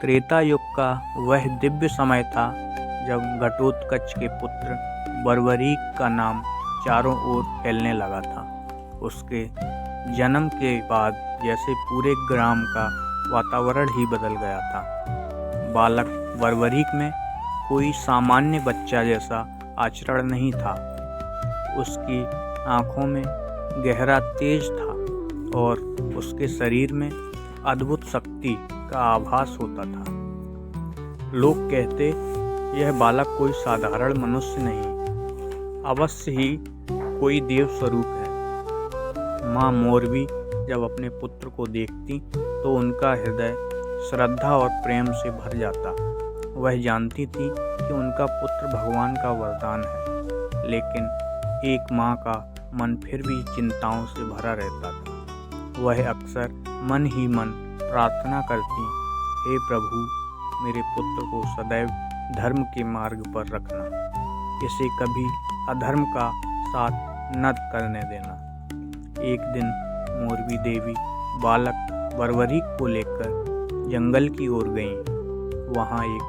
त्रेता युग का वह दिव्य समय था जब घटोत्कच के पुत्र बर्बरीक का नाम चारों ओर फैलने लगा था। उसके जन्म के बाद जैसे पूरे ग्राम का वातावरण ही बदल गया था। बालक बर्बरीक में कोई सामान्य बच्चा जैसा आचरण नहीं था। उसकी आँखों में गहरा तेज था और उसके शरीर में अद्भुत शक्ति का आभास होता था। लोग कहते, यह बालक कोई साधारण मनुष्य नहीं, अवश्य ही कोई देव स्वरूप है। माँ मोरवी जब अपने पुत्र को देखती तो उनका हृदय श्रद्धा और प्रेम से भर जाता। वह जानती थी कि उनका पुत्र भगवान का वरदान है, लेकिन एक माँ का मन फिर भी चिंताओं से भरा रहता था। वह अक्सर मन ही मन प्रार्थना करती, हे प्रभु, मेरे पुत्र को सदैव धर्म के मार्ग पर रखना, इसे कभी अधर्म का साथ न करने देना। एक दिन मोरवी देवी बालक बर्बरीक को लेकर जंगल की ओर गईं। वहाँ एक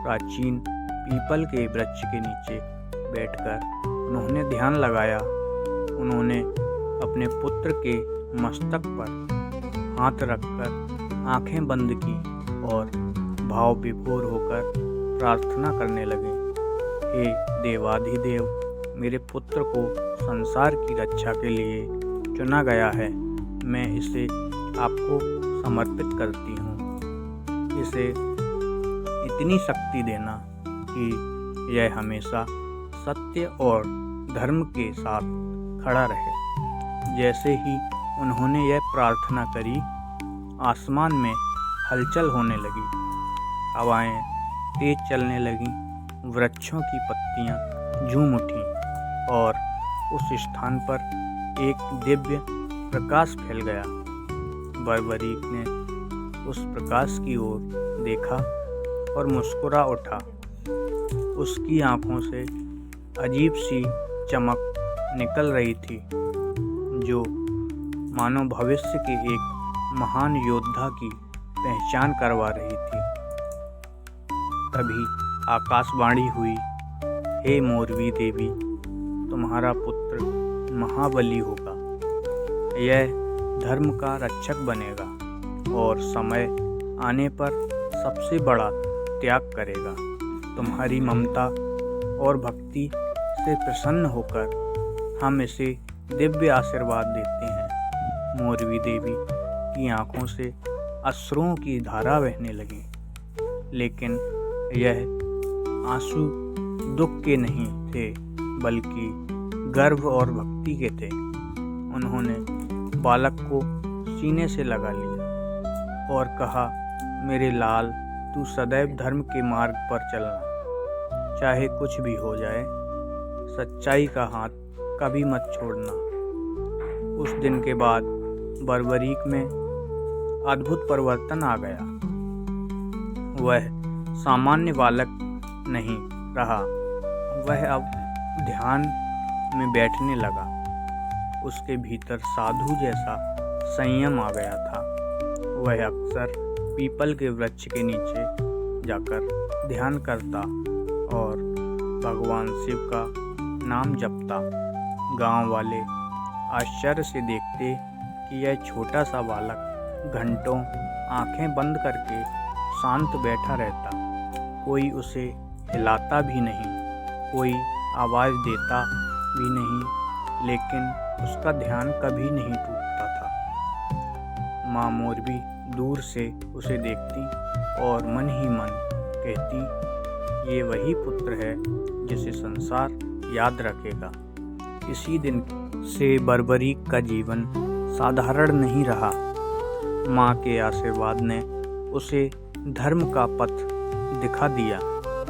प्राचीन पीपल के वृक्ष के नीचे बैठकर उन्होंने ध्यान लगाया। उन्होंने अपने पुत्र के मस्तक पर हाथ रखकर आंखें बंद की और भाव विभोर होकर प्रार्थना करने लगे, हे देवाधिदेव, मेरे पुत्र को संसार की रक्षा के लिए चुना गया है। मैं इसे आपको समर्पित करती हूँ। इसे इतनी शक्ति देना कि यह हमेशा सत्य और धर्म के साथ खड़ा रहे। जैसे ही उन्होंने यह प्रार्थना करी, आसमान में हलचल होने लगी, हवाएं तेज चलने लगीं, वृक्षों की पत्तियां झूम उठीं और उस स्थान पर एक दिव्य प्रकाश फैल गया। बर्बरीक ने उस प्रकाश की ओर देखा और मुस्कुरा उठा। उसकी आंखों से अजीब सी चमक निकल रही थी, जो मानो भविष्य के एक महान योद्धा की पहचान करवा रही थी। तभी आकाशवाणी हुई, हे मोरवी देवी, तुम्हारा पुत्र महाबली होगा। यह धर्म का रक्षक बनेगा और समय आने पर सबसे बड़ा त्याग करेगा। तुम्हारी ममता और भक्ति से प्रसन्न होकर हम इसे दिव्य आशीर्वाद देते हैं। मोरवी देवी की आंखों से अश्रुओं की धारा बहने लगी, लेकिन यह आंसू दुख के नहीं थे, बल्कि गर्व और भक्ति के थे। उन्होंने बालक को सीने से लगा लिया और कहा, मेरे लाल, तू सदैव धर्म के मार्ग पर चलना, चाहे कुछ भी हो जाए। सच्चाई का हाथ कभी मत छोड़ना। उस दिन के बाद बर्बरीक में अद्भुत परिवर्तन आ गया। वह सामान्य बालक नहीं रहा, वह अब ध्यान में बैठने लगा। उसके भीतर साधु जैसा संयम आ गया था। वह अक्सर पीपल के वृक्ष के नीचे जाकर ध्यान करता और भगवान शिव का नाम जपता। गांव वाले आश्चर्य से देखते कि यह छोटा सा बालक घंटों आंखें बंद करके शांत बैठा रहता। कोई उसे हिलाता भी नहीं, कोई आवाज़ देता भी नहीं, लेकिन उसका ध्यान कभी नहीं टूटता था। माँ मोरवी दूर से उसे देखती और मन ही मन कहती, ये वही पुत्र है जिसे संसार याद रखेगा। इसी दिन से बर्बरीक का जीवन साधारण नहीं रहा। माँ के आशीर्वाद ने उसे धर्म का पथ दिखा दिया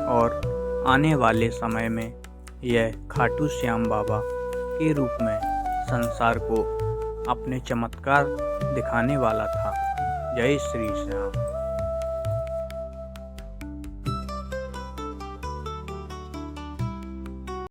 और आने वाले समय में यह खाटू श्याम बाबा के रूप में संसार को अपने चमत्कार दिखाने वाला था। जय श्री श्याम।